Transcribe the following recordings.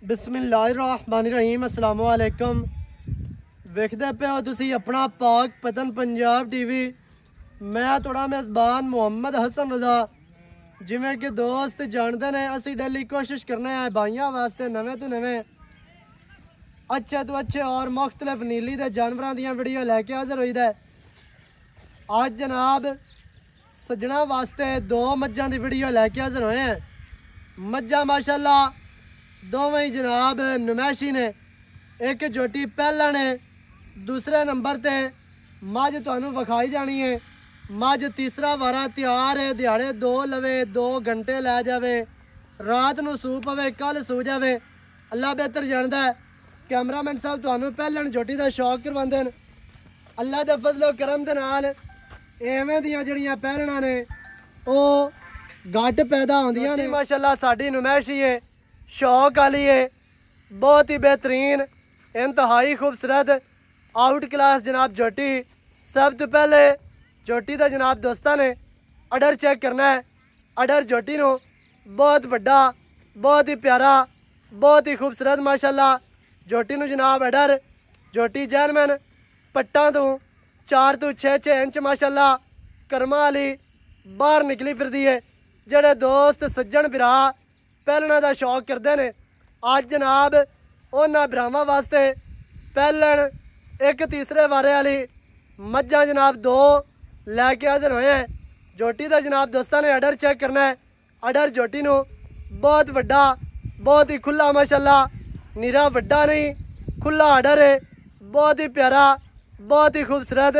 बिस्मिल्लाहिर्रहमानिर्रहीम अस्सलाम वालेकुम। वेखदे पे हो तुसी अपना पाक पतन पंजाब टीवी। मैं थोड़ा मेज़बान मुहम्मद हसन रज़ा। जिमें कि दोस्त जानते ने असी डेली कोशिश करने हैं भाइयों वास्ते नवे तो नवे अच्छे तो अच्छे और मुख्तलिफ नीली दे जानवरों दी वीडियो लैके हाजिर हुई दे। आज जनाब सज्जना वास्ते दो मज्जां दी वीडियो लैके हाजिर होए हैं। मज्जां माशाल्लाह दोवें ही जनाब नुमैशी ने। एक जोटी पहला ने, दूसरे नंबर ते मझ तुहानू विखाई जानी है। मझ तीसरा वारा तैयार है, दिहाड़े दो लवे 2 घंटे लै जावे, रात नू सू पवे कल सू जावे, अल्लाह बेहतर जानता है। कैमरामैन साहब तुहानू पहलन जोटी का शौक करवाते हैं। अल्लाह के फजलो करम दे नाल एवें दियां जड़ियां पहलना ने वो घट पैदा होंदियां ने। माशाल्लाह साडी नुमैशी है, शौक वाली है, बहुत ही बेहतरीन इंतहाई खूबसूरत आउट क्लास जनाब जोटी। सब तो पहले जोटी का जनाब दोस्तों ने अडर चेक करना है। अडर जोटी नू बहुत वड्डा, बहुत ही प्यारा, बहुत ही खूबसूरत माशाल्लाह जोटी नू जनाब अडर जोटी जैनमैन पट्टा तो 4 तो 6 इंच माशाल्लाह कर्मा वाली बाहर निकली फिरदी है। जेड़े दोस्त सज्जन बिरा पहलना का शौक करते हैं, अज जनाब उन्होंने भरावां वास्ते पहलन एक तीसरे वारे वाली मज्जां जनाब 2 लैके हाजिर होए हैं। जोटी का जनाब दोस्तों ने अडर चेक करना है। अडर जोटी नू बहुत वड्डा, बहुत ही खुला माशाल्लाह, निरा वड्डा नहीं खुला अडर है, बहुत ही प्यारा, बहुत ही खूबसूरत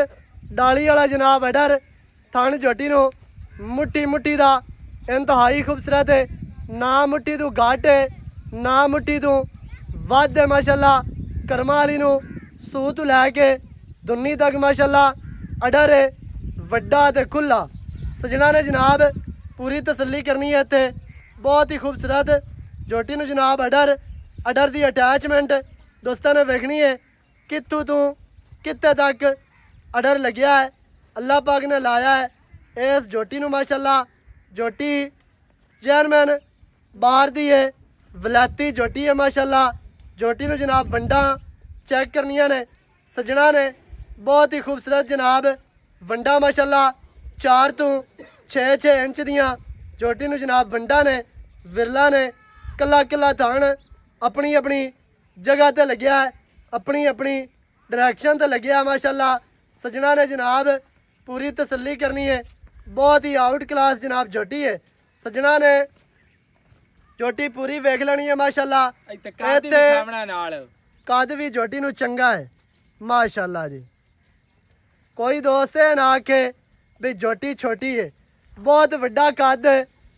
डाली वाला जनाब अडर। थन जोटी नू मुट्ठी मुट्ठी का इंतहाई खूबसूरत है, ना मुट्ठी तू घट है ना मुट्ठी तू वध है माशाल्लाह। कर्मा वाली नू सूह तो लैके दुन्नी तक माशाल्लाह अडर है, वड्डा ते खुला। सजना ने जनाब पूरी तसल्ली करनी है इत्थे, बहुत ही खूबसूरत जोटी नू जनाब अडर। अडर दी अटैचमेंट दोस्तों ने वेखनी है कित्थों तू कित्ते तक अडर लग्या है, अल्लाह पाक ने लाया है इस जोटी नू माशाल्लाह। जोटी चेयरमैन बाहर दी है, वलैती जोटी है माशाल्लाह। जोटी नू जनाब वंडा चेक करनिया ने सजना ने, बहुत ही खूबसूरत जनाब वंडा माशाल्लाह 4 तो 6 इंच दियाँ जोटी नू जनाब वंडा ने, विरला ने कला कला थान अपनी अपनी जगह ते लग्या है, अपनी अपनी डायरैक्शन ते लग्या माशाल्लाह। सजना ने जनाब पूरी तसल्ली करनी है, बहुत ही आउट क्लास जनाब जोटी है। सजना ने जोटी पूरी वेख लेनी है माशाल्लाह। कद भी जोटी नू चंगा है माशाल्लाह जी। कोई दोस्त है ना आखे भी जोटी छोटी है, बहुत वड्डा कद,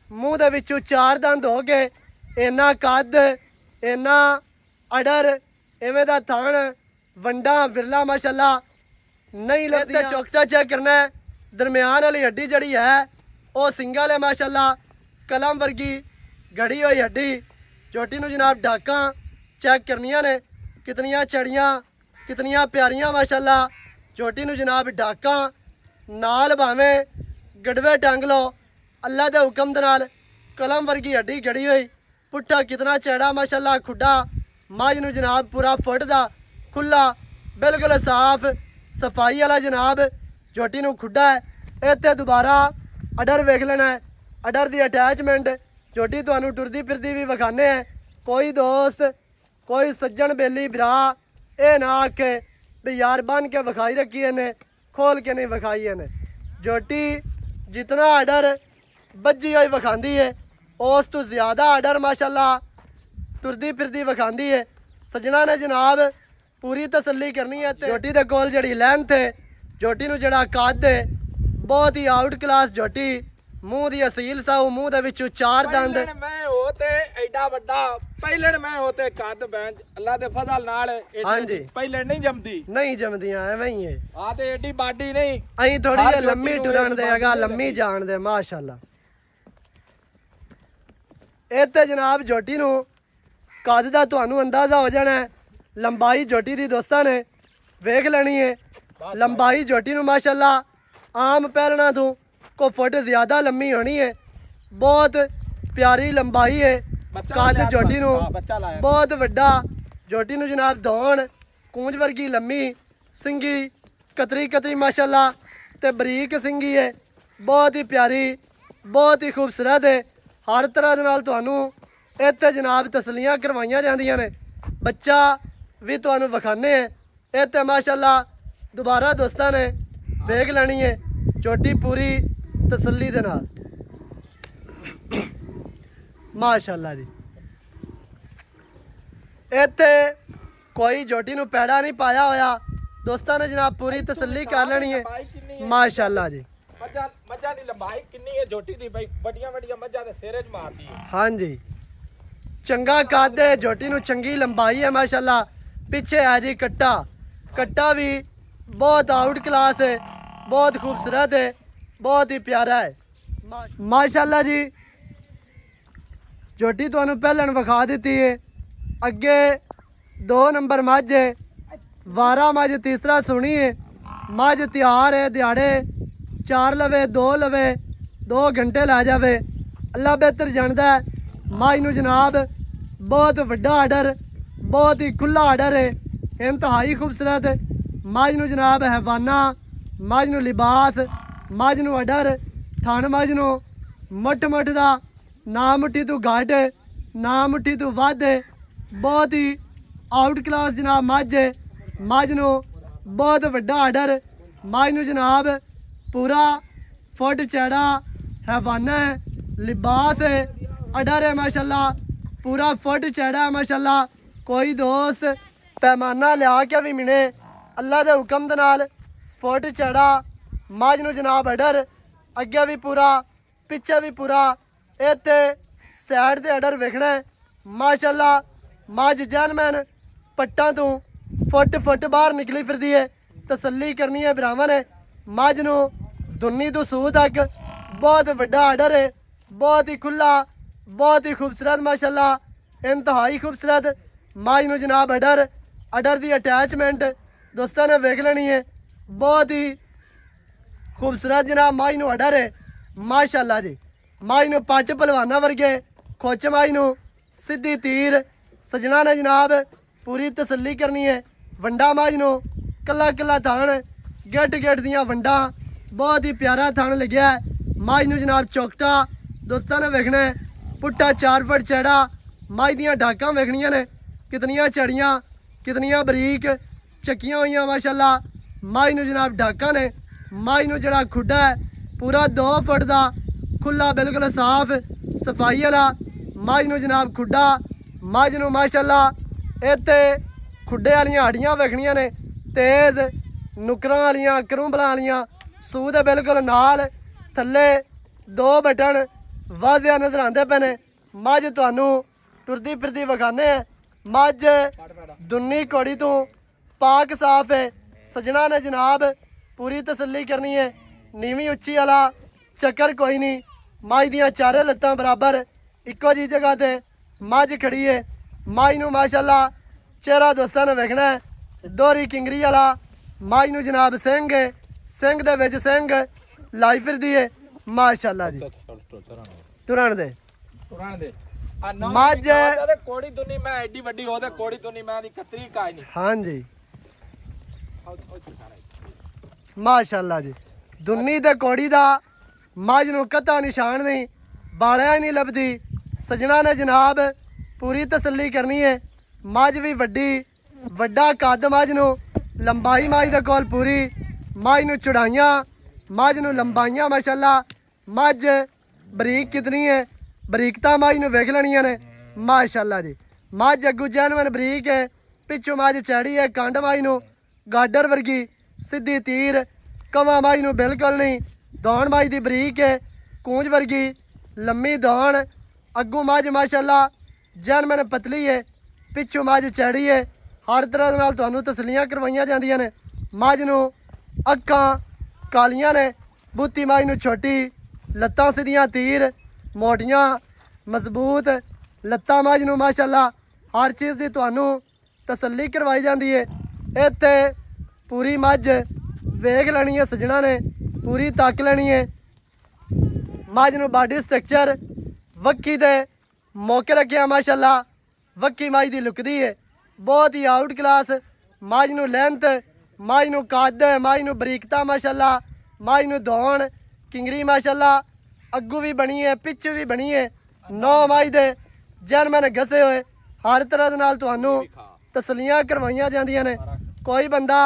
मूँह दे विचों 4 दंद हो गए, इन्ना कद इन्ना अडर इवें दा थन वंडा विरला माशाल्लाह नहीं लगता। चौकटा चेक करना है, दरम्यान वाली हड्डी जड़ी है वो सिंगल है माशाल्लाह, कलम वर्गी घड़ी हुई हड्डी। जोटी नू जनाब डाका चेक करनिया ने, कितनियाँ चढ़ियाँ कितनियाँ प्यारियाँ माशाल्लाह। जोटी नू जनाब डाका नाल भावें गड़वे टंग लो, अल्लाह के हुक्म दे नाल कलम वर्गी हड्डी घड़ी हुई। पुट्ठा कितना चैड़ा माशाल्लाह खुडा। मझ नू जनाब पूरा फुट दा खुला बिल्कुल साफ सफाई वाला जनाब जोटी नू खुडा है। इत्थे दोबारा अडर वेख लेना है। अडर दी अटैचमेंट जोटी तुहानू टुरदी फिरदी भी विखाने हैं। कोई दोस्त कोई सज्जन बेली बिरा ये ना आखे भी यार बन के विखाई रखी इन्हें, खोल के नहीं विखाई इन्हें। जोटी जितना अडर बज्जी हुई विखाती है उस तो ज़्यादा अडर माशाल्लाह टुरदी फिरदी विखाती है। सजना ने जनाब पूरी तसल्ली करनी है। जोटी दे कोल जड़ी लेंथ है, जोटी नू जड़ा कद है, बहुत ही आउट क्लास जोटी। मूँह दी असील साहू, मूँह दे विचों 4 दंद। मैं होते एडा वड्डा पहले मैं होते कद बैंच अल्लाह दे फजल नाल हां जी पहले नहीं जमदी, नहीं जमदियां एवें ही है। हां ते एडी बाडी नहीं अई थोड़ी जी लम्मी टुरन देगा, लम्मी जान दे माशाल्लाह। इत्ते जनाब जोटी नू कद दा तुहानू अंदाजा हो जाना है। लंबाई जोटी दी दोस्तां ने वेख लेनी है। लंबाई जोटी नू माशाल्लाह आम पहलना तो को फुट ज़्यादा लम्मी होनी है, बहुत प्यारी लंबाई है। ਕੱਦ ਝੋਟੀ ਨੂੰ ਬੱਚਾ ਲਾਇਆ ਬਹੁਤ ਵੱਡਾ। ਝੋਟੀ ਨੂੰ ਜਨਾਬ ਦੌਣ ਕੂੰਜ ਵਰਗੀ ਲੰਮੀ ਸਿੰਗੀ ਕਤਰੀ ਕਤਰੀ ਮਾਸ਼ਾਅੱਲਾ ਤੇ ਬਰੀਕ ਸਿੰਗੀ ਹੈ। ਬਹੁਤ ਹੀ ਪਿਆਰੀ ਬਹੁਤ ਹੀ ਖੂਬਸੂਰਤ ਹੈ। ਹਰ ਤਰ੍ਹਾਂ ਦੇ ਨਾਲ ਤੁਹਾਨੂੰ ਇੱਥੇ ਜਨਾਬ ਤਸੱਲੀਆਂ ਕਰਵਾਈਆਂ ਜਾਂਦੀਆਂ ਨੇ। ਬੱਚਾ ਵੀ ਤੁਹਾਨੂੰ ਵਿਖਾਣੇ ਹੈ ਇੱਥੇ ਮਾਸ਼ਾਅੱਲਾ। ਦੁਬਾਰਾ ਦੋਸਤਾਂ ਨੇ ਵੇਖ ਲੈਣੀ ਹੈ ਝੋਟੀ ਪੂਰੀ ਤਸੱਲੀ ਦੇ ਨਾਲ ਮਾਸ਼ਾਅੱਲਾ ਜੀ। ਇੱਥੇ ਕੋਈ ਝੋਟੀ ਨੂੰ ਪੈੜਾ ਨਹੀਂ ਪਾਇਆ ਹੋਇਆ। ਦੋਸਤਾਂ ਨੇ ਜਨਾਬ ਪੂਰੀ ਤਸੱਲੀ ਕਰ ਲੈਣੀ ਹੈ ਮਾਸ਼ਾਅੱਲਾ ਜੀ। ਮੱਝਾਂ ਦੀ ਲੰਬਾਈ ਕਿੰਨੀ ਹੈ ਝੋਟੀ ਦੀ ਬਈ? ਵੱਡੀਆਂ ਵੱਡੀਆਂ ਮੱਝਾਂ ਦੇ ਸਿਰੇ 'ਚ ਮਾਰਦੀ ਹੈ। ਹਾਂਜੀ ਚੰਗਾ ਕੱਦ ਹੈ ਝੋਟੀ ਨੂੰ ਚੰਗੀ ਲੰਬਾਈ ਹੈ ਮਾਸ਼ਾਅੱਲਾ। ਪਿੱਛੇ ਹੈ ਜੀ ਕੱਟਾ ਵੀ ਬਹੁਤ ਆਊਟ ਕਲਾਸ ਹੈ ਬਹੁਤ ਖੂਬਸੂਰਤ ਹੈ ਬਹੁਤ ਹੀ ਪਿਆਰਾ ਹੈ ਮਾਸ਼ਾਅੱਲਾ ਜੀ। ਝੋਟੀ ਤੁਹਾਨੂੰ ਪਹਿਲਾਂ ਵਿਖਾ ਦਿੱਤੀ ਹੈ। ਅੱਗੇ 2 ਨੰਬਰ ਮੱਝ ਹੈ ਵਾਰਾ ਮੱਝ ਤੀਸਰਾ ਸੁਣੀ ਹੈ। ਮੱਝ ਤਿਆਰ ਹੈ ਦਿਹਾੜੇ 4 ਲਵੇ 2 ਲਵੇ 2 ਘੰਟੇ ਲਾ ਜਾਵੇ ਅੱਲਾ ਬਿਹਤਰ ਜਾਣਦਾ ਹੈ। ਮੱਝ ਨੂੰ ਜਨਾਬ ਬਹੁਤ ਵੱਡਾ ਆਰਡਰ ਬਹੁਤ ਹੀ ਖੁੱਲਾ ਆਰਡਰ ਹੈ ਇੰਤਹਾਈ ਖੂਬਸੂਰਤ। ਮੱਝ ਨੂੰ ਜਨਾਬ ਹੈਵਾਨਾ ਮੱਝ ਨੂੰ ਲਿਬਾਸ ਮੱਝ ਨੂੰ ਆਰਡਰ ਥਣ ਮੱਝ ਨੂੰ ਮੁੱਠ ਦਾ ਨਾ ਮੁੱਠੀ ਤੋਂ ਘੱਟ ਨਾ ਮੁੱਠੀ ਤੋਂ ਵੱਧ ਬਹੁਤ ਹੀ ਆਊਟ ਕਲਾਸ ਜਨਾਬ ਮੱਝ ਹੈ। ਮੱਝ ਨੂੰ ਬਹੁਤ ਵੱਡਾ ਆਰਡਰ ਮੱਝ ਨੂੰ ਜਨਾਬ ਪੂਰਾ ਫੁੱਟ ਚੜਾ ਹੈਵਾਨਾ ਹੈ ਲਿਬਾਸ ਹੈ ਆਰਡਰ ਹੈ ਮਾਸ਼ਾਅੱਲਾ ਪੂਰਾ ਫੁੱਟ ਚੜਾ ਹੈ ਮਾਸ਼ਾਅੱਲਾ। ਕੋਈ ਦੋਸਤ ਪੈਮਾਨਾ ਲਿਆ ਕੇ ਵੀ ਮਿਣੇ ਅੱਲਾ ਦੇ ਹੁਕਮ ਦੇ ਨਾਲ ਫੁੱਟ ਚੜਾ ਮੱਝ ਨੂੰ ਜਨਾਬ ਆਰਡਰ ਅੱਗੇ ਵੀ ਪੂਰਾ ਪਿੱਛੇ ਵੀ ਪੂਰਾ ਇੱਥੇ ਸਾਈਡ ਤੇ ਆਰਡਰ ਵੇਖਣਾ ਹੈ ਮਾਸ਼ਾਅੱਲਾ। ਮੱਝ ਜੈਨਮੈਨ ਪੱਟਾਂ ਤੋਂ ਫੁੱਟ ਬਾਹਰ ਨਿਕਲੀ ਫਿਰਦੀ ਹੈ। ਤਸੱਲੀ ਕਰਨੀ ਹੈ ਭਰਾਵਾਂ ਨੇ। ਮੱਝ ਨੂੰ ਦੁੰਨੀ ਤੋਂ ਸੂਹ ਤੱਕ ਬਹੁਤ ਵੱਡਾ ਆਰਡਰ ਹੈ ਬਹੁਤ ਹੀ ਖੁੱਲਾ ਬਹੁਤ ਹੀ ਖੂਬਸੂਰਤ ਮਾਸ਼ਾਅੱਲਾ ਇੰਤਹਾਈ ਖੂਬਸੂਰਤ। ਮੱਝ ਨੂੰ ਜਨਾਬ ਆਰਡਰ ਦੀ ਅਟੈਚਮੈਂਟ ਦੋਸਤਾਂ ਨੇ ਵੇਖ ਲੈਣੀ ਹੈ ਬਹੁਤ ਹੀ ਖੂਬਸੂਰਤ ਜਨਾਬ ਮੱਝ ਨੂੰ ਆਰਡਰ ਹੈ ਮਾਸ਼ਾਅੱਲਾ ਜੀ। ਮੱਝ ਨੂੰ ਪੱਟ ਪਹਿਲਵਾਨਾਂ ਵਰਗੇ ਖੁੱਚ ਮੱਝ ਨੂੰ ਸਿੱਧੀ ਤੀਰ ਸਜਣਾ ਨੇ ਜਨਾਬ ਪੂਰੀ ਤਸੱਲੀ ਕਰਨੀ ਹੈ। ਵੰਡਾ ਮੱਝ ਨੂੰ ਕੱਲਾ ਕੱਲਾ ਥਣ ਗਿੱਟ ਦੀਆਂ ਵੰਡਾਂ ਬਹੁਤ ਹੀ ਪਿਆਰਾ ਥਣ ਲੱਗਿਆ ਹੈ। ਮੱਝ ਨੂੰ ਜਨਾਬ ਚੌਕਟਾ ਦੋਸਤਾਂ ਨੇ ਵੇਖਣਾ ਹੈ ਪੁੱਟਾ 4 ਫੁੱਟ ਚੜਾ। ਮੱਝ ਦੀਆਂ ਡਾਕਾਂ ਵੇਖਣੀਆਂ ਨੇ ਕਿਤਨੀਆਂ ਚੜੀਆਂ ਕਿਤਨੀਆਂ ਬਰੀਕ ਚੱਕੀਆਂ ਹੋਈਆਂ ਮਾਸ਼ਾਅੱਲਾ। ਮੱਝ ਨੂੰ ਜਨਾਬ ਡਾਕਾਂ ਨੇ। ਮੱਝ ਨੂੰ ਜਿਹੜਾ ਖੁੱਡਾ ਹੈ ਪੂਰਾ 2 ਫੁੱਟ ਦਾ ਖੁੱਲਾ ਬਿਲਕੁਲ ਸਾਫ਼ ਸਫਾਈ ਵਾਲਾ ਮੱਝ ਨੂੰ ਜਨਾਬ ਖੁੱਡਾ। ਮੱਝ ਨੂੰ ਮਾਸ਼ਾਅੱਲਾ ਇੱਥੇ ਖੁੱਡੇ ਵਾਲੀਆਂ ਹੱਡੀਆਂ ਵੇਖਣੀਆਂ ਨੇ ਤੇਜ਼ ਨੁਕਰਾਂ ਵਾਲੀਆਂ ਕਰੂੰਬਲਾਂ ਵਾਲੀਆਂ ਸੂਹ ਦੇ ਬਿਲਕੁਲ ਨਾਲ ਥੱਲੇ 2 ਬਟਨ ਵਾਜ਼ਿਆ ਨਜ਼ਰ ਆਉਂਦੇ ਪਏ ਨੇ। ਮੱਝ ਤੁਹਾਨੂੰ ਟੁਰਦੀ ਫਿਰਦੀ ਵਿਖਾਣੇ ਹੈ। ਮੱਝ ਦੁੰਨੀ ਘੋੜੀ ਤੋਂ ਪਾਕ ਸਾਫ਼ ਹੈ ਸਜਣਾ ਨੇ ਜਨਾਬ ਪੂਰੀ ਤਸੱਲੀ ਕਰਨੀ ਹੈ। ਨੀਵੀਂ ਉੱਚੀ ਵਾਲਾ ਚੱਕਰ ਕੋਈ ਨਹੀਂ। ਮੱਝ ਦੀਆਂ ਚਾਰੇ ਲੱਤਾਂ ਬਰਾਬਰ ਇੱਕੋ ਜਿਹੀ ਜਗ੍ਹਾ ਤੇ ਮੱਝ ਖੜੀ ਹੈ। ਮੱਝ ਨੂੰ ਮਾਸ਼ਾਅੱਲਾ ਚਿਹਰਾ ਦੋਸਤਾਂ ਨੇ ਵੇਖਣਾ ਹੈ ਦੋਹਰੀ ਕਿੰਗਰੀ ਵਾਲਾ। ਮੱਝ ਨੂੰ ਜਨਾਬ ਸਿੰਘ ਹੈ ਸਿੰਘ ਦੇ ਵਿੱਚ ਸਿੰਘ ਲਾਈ ਫਿਰਦੀ ਹੈ ਮਾਸ਼ਾਅੱਲਾ ਜੀ। ਤੁਰਨ ਦੇ ਮੱਝ ਕੋੜੀ ਦੁਨੀ ਮੈਂ ਐਡੀ ਵੱਡੀ ਉਹਦੇ ਕੋੜੀ ਦੁਨੀ ਮੈਂ ਦੀ ਕਤਰੀ ਕਾਇ ਨਹੀਂ। ਹਾਂਜੀ ਮਾਸ਼ਾਅੱਲਾ ਜੀ। ਦੁੰਨੀ ਤੇ ਕੋੜੀ ਦਾ ਮੱਝ ਨੂੰ ਕਤਾ ਨਿਸ਼ਾਨ ਨਹੀਂ ਬਾਲਿਆ ਹੀ ਨਹੀਂ ਲੱਭਦੀ। ਸਜਣਾ ਨੇ ਜਨਾਬ ਪੂਰੀ ਤਸੱਲੀ ਕਰਨੀ ਹੈ। ਮੱਝ ਵੀ ਵੱਡਾ ਕੱਦ ਮੱਝ ਨੂੰ ਲੰਬਾਈ ਮੱਝ ਦੇ ਕੋਲ ਪੂਰੀ। ਮੱਝ ਨੂੰ ਚੜਾਈਆਂ ਮੱਝ ਨੂੰ ਲੰਬਾਈਆਂ ਮਾਸ਼ਾਅੱਲਾ। ਮੱਝ ਬਰੀਕ ਕਿਤਨੀ ਹੈ ਬਰੀਕਤਾ ਮੱਝ ਨੂੰ ਵੇਖ ਲੈਣੀਆਂ ਨੇ ਮਾਸ਼ਾਅੱਲਾ ਜੀ। ਮੱਝ ਅੱਗੂ ਜੈਨਵਨ ਬਰੀਕ ਹੈ ਪਿੱਛੋਂ ਮੱਝ ਚੜੀ ਹੈ ਕੰਡ ਮੱਝ ਨੂੰ ਗਾਡਰ ਵਰਗੀ ਸਿੱਧੀ ਤੀਰ ਕਵਾ ਮੱਝ ਨੂੰ ਬਿਲਕੁਲ ਨਹੀਂ। ਦੌਣ ਮੱਝ ਦੀ ਬਰੀਕ ਹੈ ਕੂੰਜ ਵਰਗੀ ਲੰਮੀ ਦੌਣ ਅੱਗੂ ਮੱਝ ਮਾਸ਼ਾਅੱਲਾ ਜੈਨਵਨ ਪਤਲੀ ਹੈ ਪਿੱਛੋਂ ਮੱਝ ਚੜੀ ਹੈ। ਹਰ ਤਰ੍ਹਾਂ ਦੇ ਨਾਲ ਤੁਹਾਨੂੰ ਤਸੱਲੀਆਂ ਕਰਵਾਈਆਂ ਜਾਂਦੀਆਂ ਨੇ। ਮੱਝ ਨੂੰ ਅੱਖਾਂ ਕਾਲੀਆਂ ਨੇ ਬੂਤੀ ਮੱਝ ਨੂੰ ਛੋਟੀ ਲੱਤਾਂ ਸਿੱਧੀਆਂ ਤੀਰ ਮੋਟੀਆਂ ਮਜ਼ਬੂਤ ਲੱਤਾਂ ਮੱਝ ਨੂੰ ਮਾਸ਼ਾਅੱਲਾ ਹਰ ਚੀਜ਼ ਦੀ ਤੁਹਾਨੂੰ ਤਸੱਲੀ ਕਰਵਾਈ ਜਾਂਦੀ ਹੈ। ਇੱਥੇ ਪੂਰੀ ਮੱਝ ਵੇਖ ਲੈਣੀ ਹੈ ਸਜਣਾ ਨੇ ਪੂਰੀ ਤੱਕ ਲੈਣੀ ਹੈ। ਮੱਝ ਨੂੰ ਬਾਡੀ ਸਟਰਕਚਰ ਵੱਖੀ ਦੇ ਮੌਕੇ ਰੱਖਿਆ ਮਾਸ਼ਾਅੱਲਾ ਵੱਕੀ ਮਾਈ ਦੀ ਲੁਕਦੀ ਹੈ ਬਹੁਤ ਹੀ ਆਊਟ ਕਲਾਸ ਮਾਝ ਨੂੰ ਲੈਂਥ ਮਾਝ ਨੂੰ ਕੱਦ ਮਾਝ ਨੂੰ ਬਰੀਕਤਾ ਮਾਸ਼ਾਅੱਲਾ ਮਾਝ ਨੂੰ ਦੌਣ ਕਿੰਗਰੀ ਮਾਸ਼ਾਅੱਲਾ ਅੱਗੂ ਵੀ ਬਣੀ ਹੈ ਪਿੱਛੇ ਵੀ ਬਣੀ ਹੈ 9 ਮਾਝ ਦੇ ਜਰਮਨ ਘਸੇ ਹੋਏ ਹਰ ਤਰ੍ਹਾਂ ਦੇ ਨਾਲ ਤੁਹਾਨੂੰ ਤਸਲੀਆਂ ਕਰਵਾਈਆਂ ਜਾਂਦੀਆਂ ਨੇ ਕੋਈ ਬੰਦਾ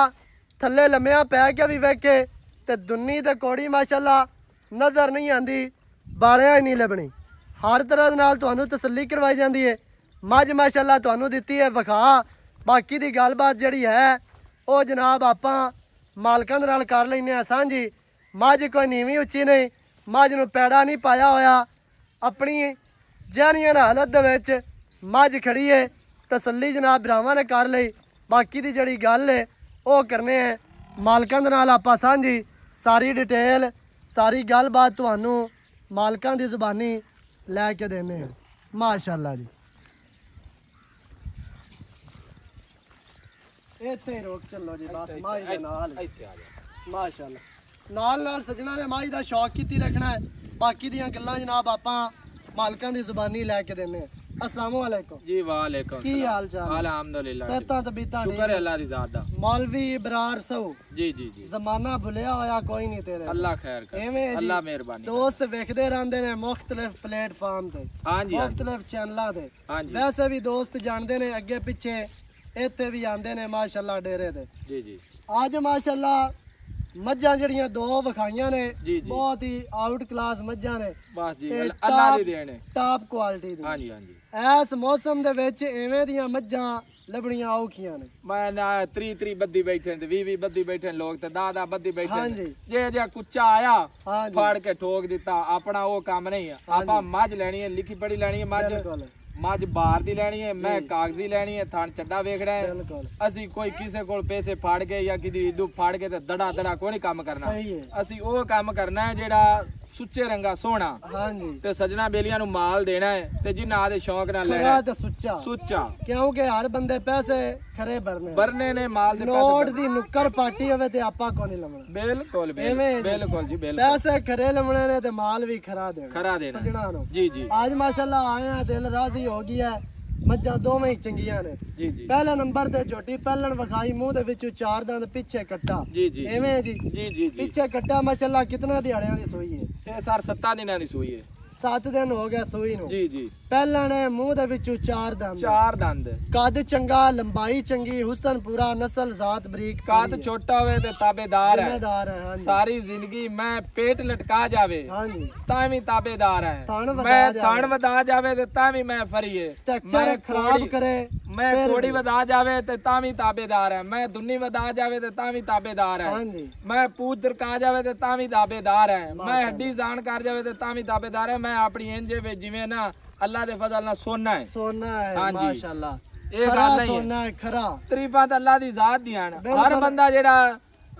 ਥੱਲੇ ਲੰਮਿਆ ਪੈ ਕੇ ਵੀ ਵੇਖੇ ਤੇ ਦੁੰਨੀ ਤੇ ਕੋੜੀ ਮਾਸ਼ਾਅੱਲਾ ਨਜ਼ਰ ਨਹੀਂ ਆਂਦੀ ਬਾਲਿਆਂ ਹੀ ਨਹੀਂ ਲੱਭਣੀ ਹਰ ਤਰ੍ਹਾਂ ਦੇ ਨਾਲ ਤੁਹਾਨੂੰ ਤਸੱਲੀ ਕਰਵਾਈ ਜਾਂਦੀ ਹੈ ਮੱਝ ਮਾਸ਼ਾਅੱਲਾ ਤੁਹਾਨੂੰ ਦਿੱਤੀ ਹੈ ਵਿਖਾ ਬਾਕੀ ਦੀ ਗੱਲਬਾਤ ਜਿਹੜੀ ਹੈ ਉਹ ਜਨਾਬ ਆਪਾਂ ਮਾਲਕਾਂ ਦੇ ਨਾਲ ਕਰ ਲੈਂਦੇ ਆ ਸਾਂਝੀ ਮੱਝ ਕੋਈ ਨੀਵੀਂ ਉੱਚੀ ਨਹੀਂ ਮੱਝ ਨੂੰ ਪੈੜਾ ਨਹੀਂ ਪਾਇਆ ਹੋਇਆ ਆਪਣੀ ਜਾਨੀਆਂ ਹਾਲਤ ਦੇ ਵਿੱਚ ਮੱਝ ਖੜੀ ਹੈ ਤਸੱਲੀ ਜਨਾਬ ਭਰਾਵਾਂ ਨੇ ਕਰ ਲਈ ਬਾਕੀ ਦੀ ਜਿਹੜੀ ਗੱਲ ਹੈ ਉਹ ਕਰਨੇ ਹੈ ਮਾਲਕਾਂ ਦੇ ਨਾਲ ਆਪਾਂ ਸਾਂਝੀ ਸਾਰੀ ਡਿਟੇਲ ਸਾਰੀ ਗੱਲਬਾਤ ਤੁਹਾਨੂੰ ਮਾਲਕਾਂ ਦੀ ਜ਼ੁਬਾਨੀ ਲੈ ਕੇ ਦੇਣੇ ਆ ਮਾਸ਼ਾਅੱਲਾ ਜੀ ਇੱਥੇ ਹੀ ਰੋਕ ਚੱਲੋ ਜੀ ਬਸ ਮਾਈ ਦੇ ਨਾਲ ਇੱਥੇ ਆ ਜਾ ਮਾਸ਼ਾਅੱਲਾ ਨਾਲ ਨਾਲ ਸਜਣਾ ਨੇ ਮਾਈ ਦਾ ਸ਼ੌਕ ਕੀਤੀ ਰੱਖਣਾ ਹੈ ਬਾਕੀ ਦੀਆਂ ਗੱਲਾਂ ਜਨਾਬ ਆਪਾਂ ਮਾਲਕਾਂ ਦੀ ਜ਼ੁਬਾਨੀ ਲੈ ਕੇ ਦਿੰਨੇ ਆ अस्सलाम वालेकुम जी वालेकुम की हाल चाल अल्हम्दुलिल्लाह सेहतां तबीयतां शुक्र है अल्लाह दी जात दा मौलवी इब्रार सौ जी जी जी जमाना भुलिया होया कोई नहीं तेरे अल्लाह खैर करे एवें जी अल्लाह मेहरबानी दोस्त वेखदे रहंदे ने मुख्तलिफ प्लेटफार्म ते हां जी मुख्तलिफ चैनलां ते हां जी वैसे भी दोस्त जानदे ने अगे पीछे इत्थे भी आंदे ने माशाअल्लाह डेरे ते जी जी आज माशाअल्लाह मज्जां जड़ियां दो विखाइयां ने जी जी बहुत ही आउट क्लास मज्जां ने बस जी ते अल्लाह दी देन है टॉप क्वालिटी दी हां जी हां जी ਇਸ ਮੌਸਮ ਦੇ ਵਿੱਚ ਐਵੇਂ ਦੀਆਂ ਮੱਝਾਂ ਲੱਭਣੀਆਂ ਔਖੀਆਂ ਨੇ ਮੈਂ ਨਾ 30 ਬੱਦੀ ਬੈਠੇ ਤੇ 20 ਬੱਦੀ ਬੈਠੇ ਲੋਕ ਤੇ 10 ਬੱਦੀ ਬੈਠੇ ਹਾਂਜੀ ਜੇ ਜਿਹਾ ਕੁੱਚਾ ਆਇਆ ਹਾਂਜੀ ਫਾੜ ਕੇ ਠੋਕ ਦਿੱਤਾ ਆਪਣਾ ਉਹ ਕੰਮ ਨਹੀਂ ਆ ਆਪਾਂ ਮੱਝ ਲੈਣੀ ਹੈ ਲਿਖੀ ਪੜੀ ਲੈਣੀ ਹੈ ਮੱਝ ਬਿਲਕੁਲ ਮੱਝ ਬਾਹਰ ਦੀ ਲੈਣੀ ਹੈ ਮੈਂ ਕਾਗਜ਼ੀ ਲੈਣੀ ਹੈ ਥਣ ਚੱਡਾ ਵੇਖਣਾ ਹੈ ਬਿਲਕੁਲ ਅਸੀਂ ਕੋਈ ਕਿਸੇ ਕੋਲ ਪੈਸੇ ਫਾੜ ਕੇ ਜਾਂ ਕਿਦੀ ਇਦੂ ਫਾੜ ਕੇ ਤੇ ਦੜਾ ਕੋਈ ਨਹੀਂ ਕੰਮ ਕਰਨਾ ਸਹੀ ਹੈ ਅਸੀਂ ਉਹ ਕੰਮ ਕਰਨਾ ਹੈ ਜਿਹੜਾ ਸੁੱਚੇ ਰੰਗਾ ਸੋਹਣਾ ਹਾਂਜੀ ਤੇ ਸਜਣਾ ਬੇਲੀਆਂ ਨੂੰ ਮਾਲ ਦੇਣਾ ਹੈ ਤੇ ਜਿਨ੍ਹਾਂ ਦੇ ਸ਼ੌਕ ਨਾਲ ਲੈਣਾ ਖਰਾ ਤੇ ਸੁੱਚਾ ਸੁੱਚਾ ਕਿਉਂਕਿ ਹਰ ਬੰਦੇ ਪੈਸੇ ਖਰੇ ਭਰਨੇ ਨੇ ਮਾਲ ਦੇ ਨੋਟ ਦੀ ਨੁੱਕਰ ਪਾਟੀ ਹੋਵੇ ਤੇ ਆਪਾਂ ਕੋ ਨਹੀਂ ਲਵਣਾ ਬਿਲਕੁਲ ਐਵੇਂ ਬਿਲਕੁਲ ਜੀ ਬਿਲਕੁਲ ਪੈਸੇ ਖਰੇ ਲਵਣੇ ਨੇ ਤੇ ਮਾਲ ਵੀ ਖਰਾ ਦੇਣਾ ਖਰਾ ਦੇਣਾ ਸਜਣਾ ਨੂੰ ਜੀ ਜੀ ਅੱਜ ਮਾਸ਼ਾਅੱਲਾ ਆਏ ਆ ਦਿਲ ਰਾਜ਼ੀ ਹੋ ਗਿਆ ਮੱਝਾਂ ਦੋਵੇਂ ਹੀ ਚੰਗੀਆਂ ਨੇ ਜੀ ਜੀ ਪਹਿਲੇ ਨੰਬਰ ਤੇ ਝੋਟੀ ਪਹਿਲਣ ਵਿਖਾਈ ਮੂੰਹ ਦੇ ਵਿੱਚੋਂ 4 ਦੰਦ ਪਿੱਛੇ ਕੱਟਾ ਜੀ ਜੀ ਐਵੇਂ ਜੀ ਜੀ ਜੀ ਜੀ ਪਿੱਛੇ ਕੱਟਾ ਮਾਸ਼ਾਅੱਲਾ ਕਿਤਨਾ ਦਿਹਾੜਿਆਂ ਦੀ ਸੂਈ ਹੈ ਇਹ ਸਰ 7 ਦਿਨਾਂ ਦੀ ਸੂਈ ਹੈ 7 ਦਿਨ ਹੋ ਗਿਆ ਸੂਈ ਨੂੰ ਜੀ ਜੀ ਪਹਿਲਾਂ ਨੇ ਮੂੰਹ ਦੇ ਵਿੱਚੋਂ 4 ਦੰਦ 4 ਦੰਦ ਕੱਦ ਚੰਗਾ ਲੰਬਾਈ ਚੰਗੀ ਹੁਸਨ ਪੂਰਾ ਨਸਲ ਜ਼ਾਤ ਬਰੀਕ ਕੱਦ ਛੋਟਾ ਹੋਵੇ ਤੇ ਤਾਬੇਦਾਰ ਹੈ ਜ਼ਿੰਮੇਦਾਰ ਹੈ ਹਾਂਜੀ ਸਾਰੀ ਜ਼ਿੰਦਗੀ ਮੈਂ ਪੇਟ ਲਟਕਾ ਜਾਵੇ ਹਾਂਜੀ ਤਾਂ ਵੀ ਤਾਬੇਦਾਰ ਹੈ ਥਣ ਵਧਾ ਮੈਂ ਜਾਵੇ। ਥਣ ਵਧਾ ਜਾਵੇ ਤੇ ਤਾਂ ਵੀ ਮੈਂ ਫਰੀਏ ਸਟਰਕਚਰ ਖਰਾਬ ਕਰੇ ਮੈਂ ਕੋੜੀ ਵਧਾ ਜਾਵੇ ਤੇ ਤਾਂ ਵੀ ਤਾਬੇਦਾਰ ਹੈ ਮੈਂ ਦੁੰਨੀ ਵਧਾ ਜਾਵੇ ਤੇ ਤਾਂ ਵੀ ਤਾਬੇਦਾਰ ਹੈ ਹਾਂਜੀ ਮੈਂ ਪੂਛ ਦਰਕਾ ਜਾਵੇ ਤੇ ਤਾਂ ਵੀ ਤਾਬੇਦਾਰ ਹੈ ਮੈਂ ਹੱਡੀ ਜਾਣ ਕਰ ਜਾਵੇ ਤੇ ਤਾਂ ਵੀ ਤਾਬੇਦਾਰ ਹੈ ਮੈਂ ਆਪਣੀ ਇੰਜ ਵੇ ਜਿਵੇਂ ਨਾ ਅੱਲਾ ਦੇ ਫਜ਼ਲ ਨਾਲ ਸੋਨਾ ਹੈ ਸੋਨਾ ਹੈ ਹਾਂਜੀ। ਮਾਸ਼ਾਅੱਲਾ ਇਹ ਖਰਾ ਗੱਲ ਨਹੀਂ ਹੈ ਸੋਨਾ ਹੈ ਖਰਾ ਤਰੀਫਾਂ ਤਾਂ ਅੱਲਾ ਦੀ ਜ਼ਾਤ ਦੀਆਂ ਹਨ ਹਰ ਬੰਦਾ ਜਿਹੜਾ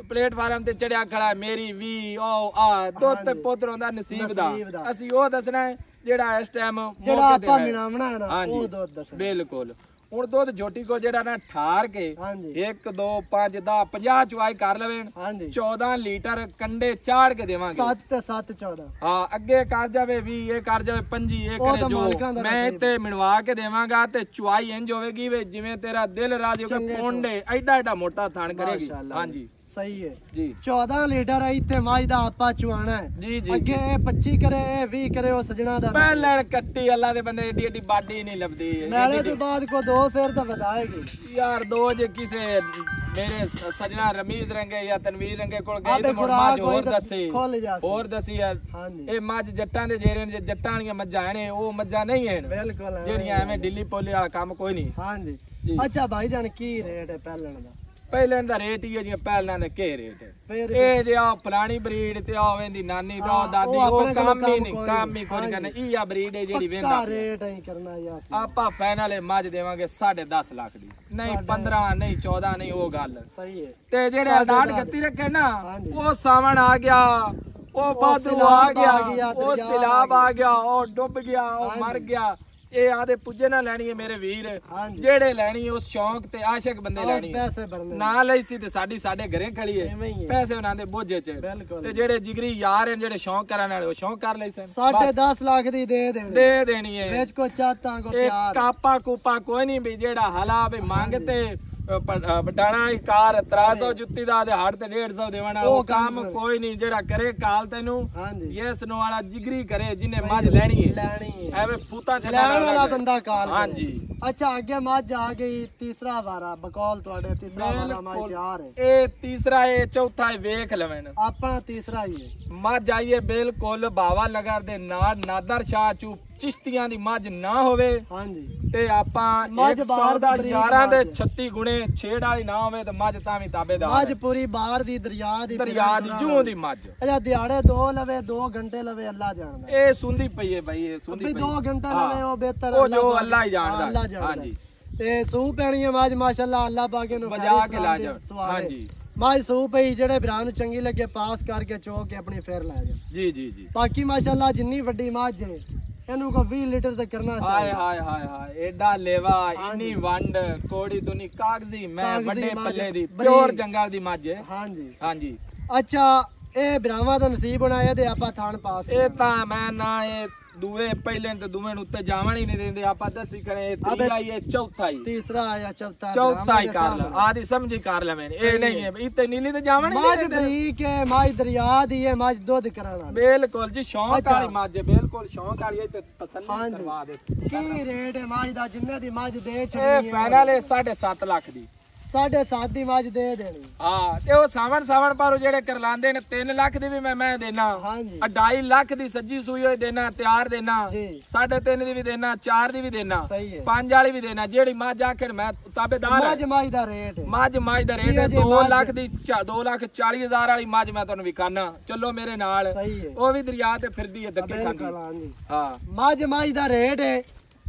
ਪਲੇਟਫਾਰਮ ਤੇ ਚੜਿਆ ਖੜਾ ਹੈ, ਮੇਰੀ ਵੀ ਉਹ ਆ ਦੋ ਤੇ ਪੁੱਤਰ ਹੁੰਦਾ ਨਸੀਬ ਦਾ ਨਸੀਬ ਦਾ। ਅਸੀਂ ਉਹ ਦੱਸਣਾ ਹੈ ਜਿਹੜਾ ਇਸ ਟਾਈਮ ਜਿਹੜਾ ਆਪਾਂ ਮਿਲਾਵਣਾ ਹੈ ਨਾ ਉਹ ਦੁੱਧ ਦੱਸਣਾ ਬਿਲਕੁਲ ਹੁਣ ਦੁੱਧ ਝੋਟੀ ਕੋ ਜਿਹੜਾ ਨਾ ਠਾਰ ਕੇ ਹਾਂਜੀ 1 2 5 10 50 ਚੁਆਈ ਕਰ ਲਵੇ ਹਾਂਜੀ 14 ਲੀਟਰ ਕੰਡੇ ਚਾੜ ਕੇ ਦੇਵਾਂਗੇ 7 ਤੇ 7 14 ਹਾਂ ਅੱਗੇ ਕਰ ਜਾਵੇ 20 ਇਹ ਕਰ ਜਾਵੇ 25 ਇਹ ਉਹ ਕਰੇ ਤਾਂ ਜੋ ਮਾਲਕਾਂ ਦਾ ਮੈਂ ਨਸੀਬ। ਇੱਥੇ ਮਿਣਵਾ ਕੇ ਦੇਵਾਂਗਾ ਤੇ ਚੁਆਈ ਇੰਜ ਹੋਵੇਗੀ ਵੇ ਜਿਵੇਂ ਤੇਰਾ ਦਿਲ ਰਾਜੀ ਹੋਵੇ ਚੰਗੇ ਪੌਂਡੇ ਐਡਾ ਐਡਾ ਮੋਟਾ ਥਣ ਕਰੇਗੀ ਮਾਸ਼ਾਅੱਲਾ। ਹਾਂਜੀ ਸਹੀ ਹੈ ਜੀ 14 ਲੀਟਰ ਇੱਥੇ ਮਾਈ ਦਾ ਆਪਾਂ ਚੁਆਣਾ ਹੈ ਜੀ ਜੀ ਅੱਗੇ ਇਹ 25 ਕਰੇ ਇਹ 20 ਕਰੇ ਉਹ ਸਜਣਾ ਦਾ ਪਹਿਲਣ ਕੱਟੀ ਅੱਲਾ ਦੇ ਬੰਦੇ ਏਡੀ ਏਡੀ ਬਾਡੀ ਨਹੀਂ ਲੱਭਦੀ ਮੈਲੇ ਤੋਂ ਬਾਅਦ ਕੋ 2 ਸਿਰ ਤਾਂ ਵਧਾਏਗੀ ਯਾਰ ਦੋ ਜੇ ਕਿਸੇ ਮੇਰੇ ਸਜਣਾ ਰਮੀਜ਼ ਰੰਗੇ ਜਾਂ ਤਨਵੀਰ ਰੰਗੇ ਕੋਲ ਗਏ ਆਪੇ ਤੇ ਮੁੜ ਖੁਰਾਕ ਮੱਝ ਹੋਰ ਹੋਈ ਤਾਂ ਦੱਸੇ ਖੁੱਲ ਜਾਸੀ। ਹੋਰ ਦੱਸੀ ਯਾਰ ਹਾਂਜੀ ਇਹ ਮੱਝ ਜੱਟਾਂ ਦੇ ਜੇਰੇ ਨੇ ਜੱਟਾਂ ਵਾਲੀਆਂ ਮੱਝਾਂ ਨੇ ਉਹ ਮੱਝਾਂ ਨਹੀਂ ਹਨ ਬਿਲਕੁਲ ਜਿਹੜੀਆਂ ਐਵੇਂ ਢਿੱਲੀ ਪੋਲੀ ਵਾਲਾ ਕੰਮ ਕੋਈ ਨਹੀਂ ਹਾਂਜੀ ਜੀ। ਅੱਛਾ ਭਾਈ ਜਾਨ ਕੀ ਰੇਟ ਹੈ ਪਹਿਲਣ ਦਾ ਪਹਿਲਾਂ ਦਾ ਰੇਟ ਹੀ ਹੈ ਜਿਵੇਂ ਪਹਿਲਾਂ ਦਾ ਕੀ ਰੇਟ ਹੈ ਫਿਰ ਇਹ ਜੇ ਆ ਫਲਾਣੀ ਬਰੀਡ ਤੇ ਆ ਵੇਂਦੀ ਨਾਨੀ ਤੇ ਆ ਦਾਦੀ ਉਹ ਆਪਣੇ ਉਹ ਕੋਲ ਕੰਮ ਹੀ ਕੰਮ ਨਹੀਂ ਕੋਈ ਕੰਮ ਹੀ ਨਹੀਂ। ਕੋਈ ਕਰਨਾ ਇਹ ਆ ਬਰੀਡ ਹੈ ਜਿਹੜੀ ਪੱਕਾ ਵੇਂਦਾ ਰੇਟ ਹੀ ਕਰਨਾ ਯਾਰ ਆਪਾਂ ਫਾਈਨਲ ਮੱਝ ਦੇਵਾਂਗੇ 10.5 ਲੱਖ ਦੀ ਨਹੀਂ 15 ਨਹੀਂ 14 ਨਹੀਂ ਉਹ ਗੱਲ ਸਹੀ ਹੈ ਤੇ ਜਿਹੜੇ ਅਡਾਟ ਗੱਤੀ ਰੱਖੇ ਨਾ ਹਾਂਜੀ। ਉਹ ਸਾਵਣ ਆ ਗਿਆ ਉਹ ਬਾਦੂ ਆ ਸੈਲਾਬ ਆ ਗਿਆ, ਗਿਆ ਉਹ ਦਰਿਆ ਸਿਲਾਬ ਆ ਆ ਗਿਆ ਉਹ ਡੁੱਬ ਗਿਆ ਉਹ ਹਾਂਜੀ। ਮਰ ਗਿਆ ਇਹ ਆਦੇ ਪੁੱਜੇ ਨਾ ਲੈਣੀ ਹੈ ਮੇਰੇ ਵੀਰ ਹਾਂਜੀ ਜਿਹੜੇ ਲੈਣੀ ਹੈ ਉਸ ਸ਼ੌਂਕ ਤੇ ਆਸ਼ਿਕ ਬੰਦੇ ਲੈਣੀ ਹੈ ਪੈਸੇ ਭਰਨੇ ਨਾ ਲਈ ਸੀ ਤੇ ਸਾਡੇ ਘਰੇ ਖੜੀ ਹੈ ਐਵੇਂ ਹੀ ਹੈ। ਪੈਸੇ ਉਹਨਾਂ ਦੇ ਬੋਝੇ ਚ ਬਿਲਕੁਲ ਤੇ ਜਿਹੜੇ ਜਿਗਰੀ ਯਾਰ ਹਨ ਜਿਹੜੇ ਸ਼ੌਂਕ ਕਰਨ ਵਾਲੇ ਉਹ ਸ਼ੌਂਕ ਕਰ ਲਈ ਸਨ 10.5 ਲੱਖ ਦੀ ਦੇ ਦੇਣੀ ਦੇ ਦੇਣੀ ਹੈ ਵੇਚ ਕੋ ਚਾਹਤਾਂ ਕੋ ਇਹ ਪਿਆਰ ਕਾਪਾ ਕੂਪਾ ਕੋਈ ਨਹੀਂ ਵੀ ਜਿਹੜਾ ਹਲਾ ਵੀ ਮੰਗ ਤੇ ਬਟਾਣਾ ਹੀ ਕਾਰ 300 ਜੁੱਤੀ ਦਾ ਤੇ ਹੱਟ ਤੇ 150 ਦੇਵਣਾ ਉਹ ਕੰਮ ਕੋਈ ਨਹੀਂ ਜਿਹੜਾ ਕਰੇ ਕਾਲ ਤੈਨੂੰ ਹਾਂਜੀ ਯੈਸ ਨੋ ਵਾਲਾ ਜਿਗਰੀ ਕਰੇ ਜਿਹਨੇ ਮੱਝ ਲੈਣੀ ਹੈ ਲੈਣੀ ਹੈ ਐਵੇਂ ਫੂਤਾ ਲੈਣ ਛੱਡਣ ਵਾਲਾ ਬੰਦਾ ਕਾਲ ਕਰੇ। ਹਾਂਜੀ ਅੱਛਾ ਅੱਗੇ ਮੱਝ ਆ ਗਈ ਤੀਸਰਾ ਵਾਰਾ ਬਕੌਲ ਤੁਹਾਡੇ ਤੀਸਰਾ ਵਾਰਾ ਮੱਝ ਤਿਆਰ ਹੈ ਇਹ ਤੀਸਰਾ ਇਹ ਚੌਥਾ ਇਹ ਵੇਖ ਲਵਣ ਆਪਣਾ ਤੀਸਰਾ ਹੀ ਹੈ ਮੱਝ ਆਈਏ ਬਿਲਕੁਲ ਬਾਵਾ ਨਗਰ ਦੇ ਨਾਲ ਨਾਦਰ ਸ਼ਾਹ ਚੂ ਚਿਸ਼ਤੀਆਂ ਦੀ ਮੱਝ ਨਾ ਹੋਵੇ ਹਾਂਜੀ ਤੇ ਆਪਾਂ ਮੱਝ 100 ਬਾਹਰ ਦਾ ਦੀ 11 ਦੇ ਬਰੀਕ 36 ਗੁਣੇ ਛੇੜ ਵਾਲੀ ਨਾ ਹੋਵੇ ਤੇ ਮੱਝ ਤਾਂ ਵੀ ਤਾਬੇਦਾਰ ਮੱਝ ਹੈ। ਪੂਰੀ ਬਾਹਰ ਦੀ ਦਰਿਆ ਦੀ ਦਰਿਆ ਦੀ ਜੂਹ ਦੀ ਮੱਝ ਅੱਛਾ ਦਿਹਾੜੇ 2 ਲਵੇ 2 ਘੰਟੇ ਲਵੇ ਅੱਲਾ ਜਾਣਦਾ ਇਹ ਸੁੰਦੀ ਪਈ ਹੈ ਭਾਈ ਇਹ ਸੁੰਦੀ ਵੀ ਪਈ 2 ਘੰਟੇ ਹਾਂ। ਲਵੇ ਉਹ ਬਿਹਤਰ ਉਹ ਜੋ ਅੱਲਾ ਹੀ ਜਾਣਦਾ ਅੱਲਾ ਹੈ। ਜਾਣਦਾ ਹਾਂਜੀ ਤੇ ਸੂ ਪੈਣੀ ਹੈ ਮੱਝ ਮਾਸ਼ਾਅੱਲਾ ਅੱਲਾ ਪਾਕੇ ਨੂੰ ਬਜਾ ਕੇ ਲਾ ਜਾ ਹਾਂਜੀ ਮੱਝ ਸੂ ਪਈ ਜਿਹੜੇ ਭਰਾ ਨੂੰ ਚੰਗੀ ਲੱਗੇ ਪਾਸ ਕਰਕੇ ਚੋ ਕੇ ਆਪਣੀ ਫੇਰ ਲੈ ਜਾ ਜੀ ਜੀ ਜੀ ਬਾਕੀ ਮਾਸ਼ਾਅੱਲਾ ਜਿੰਨੀ ਵੱਡੀ ਮੱਝ ਹੈ ਇਹਨੂੰ ਕੋ 20 ਲੀਟਰ ਤੇ ਕਰਨਾ ਹਾਏ ਚਾਹੀਦਾ ਹਾਏ ਹਾਏ ਹਾਏ ਐਡਾ ਲੇਵਾ ਇੰਨੀ ਵੰਡ ਕੋੜੀ ਦੁਨੀ ਕਾਗਜ਼ੀ ਮੈਂ ਕਾਗਜ਼ੀ ਵੱਡੇ ਮੱਝ, ਪੱਲੇ ਦੀ ਬਰੀਕ। ਪਿਓਰ ਜੰਗਲ ਦੀ ਮੱਝ ਹੈ ਹਾਂਜੀ ਹਾਂਜੀ ਅੱਛਾ ਇਹ ਭਰਾਵਾਂ ਦਾ ਨਸੀਬ ਬਣਾਇਆ ਤੇ ਆਪਾਂ ਥਾਣ ਪਾਸ ਇਹ ਤਾਂ ਮੈਂ ਨਾ ਇਹ ਦੂਏ ਪਹਿਲੇ ਤੇ ਦੂਵੇਂ ਨੂੰ ਉੱਤੇ ਜਾਵਣ ਹੀ ਨਹੀਂ ਦਿੰਦੇ ਆਪਾਂ ਦੱਸੀ ਕਰੇ ਤੀਜਾ ਹੀ ਇਹ ਚੌਥਾ ਹੀ ਤੀਸਰਾ ਆਇਆ ਚੌਥਾ ਚੌਥਾ ਹੀ ਕਰ ਲੈ ਆਦੀ ਸਮਝੀ ਕਰ ਲੈ ਮੈਨੇ ਇਹ ਨਹੀਂ ਹੈ ਇੱਥੇ ਨੀਲੀ ਤੇ ਜਾਵਣ ਹੀ ਮੱਝ ਨਹੀਂ ਦਿੰਦੇ ਬਰੀਕ ਹੈ ਮੱਝ ਦਰਿਆ ਦੀ ਹੈ ਮੱਝ ਦੁੱਧ ਕਰਾਣਾ ਬਿਲਕੁਲ ਜੀ ਸ਼ੌਂਕ ਵਾਲੀ ਮੱਝ ਹੈ ਬਿਲਕੁਲ ਸ਼ੌਂਕ ਵਾਲੀ ਹੈ ਤੇ ਤਸੱਲੀ ਹਾਂਜੀ। ਕਰਵਾ ਦੇ ਕੀ ਰੇਟ ਹੈ ਮੱਝ ਦਾ ਜਿੰਨੇ ਦੀ ਮੱਝ ਦੇ ਇਹ ਛੱਡਣੀ ਹੈ ਫਾਈਨਲ ਹੈ 7.5 ਲੱਖ ਦੀ 7.5 ਦੀ ਮੱਝ ਦੇ ਦੇਣੀ ਹਾਂ ਤੇ ਉਹ ਸਾਵਣ ਪਰ ਜਿਹੜੇ ਕਰਲਾਂਦੇ ਨੇ 3 ਲੱਖ ਦੀ ਵੀ ਮੈਂ ਦੇਣਾ ਹਾਂਜੀ 2.5 ਲੱਖ ਦੀ ਸੱਜੀ ਸੂਈ ਹੋਈ ਦੇਣਾ ਤਿਆਰ ਦੇਣਾ ਜੀ 3.5 ਦੀ ਵੀ ਦੇਣਾ 4 ਦੀ ਵੀ ਦੇਣਾ ਸਹੀ ਹੈ 5 ਵਾਲੀ ਵੀ ਦੇਣਾ ਜਿਹੜੀ ਮੱਝ ਆਖਣ ਮੈਂ ਤਾਬੇਦਾਰ ਹਾਂ। ਮੱਝ ਦਾ ਰੇਟ ਹੈ ਮੱਝ ਦਾ ਰੇਟ ਹੈ ਜੀ, 2 ਮੱਝ। ਲੱਖ ਦੀ 2 ਲੱਖ 40 ਹਜ਼ਾਰ ਵਾਲੀ ਮੱਝ ਮੈਂ ਤੁਹਾਨੂੰ ਵਿਖਾਣਾ ਚਲੋ ਮੇਰੇ ਨਾਲ ਸਹੀ ਹੈ ਉਹ ਵੀ ਦਰਿਆ ਤੇ ਫਿਰਦੀ ਹੈ ਧੱਕੇ ਬਿਲਕੁਲ ਖਾਂਦੀ ਹਾਂਜੀ ਹਾਂ ਮੱਝ ਦਾ ਰੇਟ ਹੈ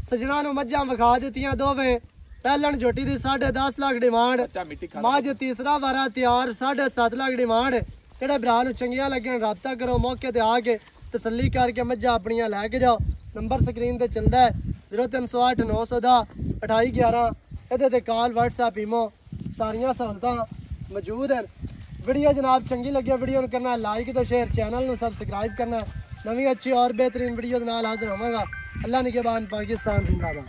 ਸਜਣਾ ਨੂੰ ਮੱਝਾਂ ਵਿਖਾ ਦਿੱਤੀਆਂ ਦੋਵੇਂ ਪਹਿਲਣ ਝੋਟੀ ਦੀ 10.5 ਲੱਖ ਡਿਮਾਂਡ ਅੱਛਾ ਮਿੱਟੀ ਖਾ ਮੱਝ ਤੀਸਰਾ ਵਾਰਾ ਤਿਆਰ 7.5 ਲੱਖ ਡਿਮਾਂਡ ਜਿਹੜੇ ਭਰਾ ਨੂੰ ਚੰਗੀਆਂ ਲੱਗਣ ਰਾਬਤਾ ਕਰੋ ਮੌਕੇ ਤੇ ਆ ਕੇ ਤਸੱਲੀ ਕਰਕੇ ਮੱਝਾਂ ਆਪਣੀਆਂ ਲੈ ਕੇ ਜਾਓ ਨੰਬਰ ਸਕਰੀਨ ਤੇ ਚੱਲਦਾ ਹੈ 0308 910 2811 ਇਹਦੇ ਤੇ ਕਾਲ WhatsApp ਈਮੋ ਸਾਰੀਆਂ ਸਹੂਲਤਾਂ ਮੌਜੂਦ ਹਨ ਵੀਡੀਓ ਜਨਾਬ ਚੰਗੀ ਲੱਗੇ ਵੀਡੀਓ ਨੂੰ ਕਰਨਾ ਲਾਈਕ ਤੇ ਸ਼ੇਅਰ ਚੈਨਲ ਨੂੰ ਸਬਸਕ੍ਰਾਈਬ ਕਰਨਾ ਨਵੀਂ ਅੱਛੀ ਔਰ ਬਿਹਤਰੀਨ ਵੀਡੀਓ ਦੇ ਨਾਲ ਹਾਜ਼ਰ ਹੋਵਾਂਗਾ ਅੱਲਾ ਨਿਗਹਿਬਾਨ ਪਾਕਿस्तान जिंदाबाद।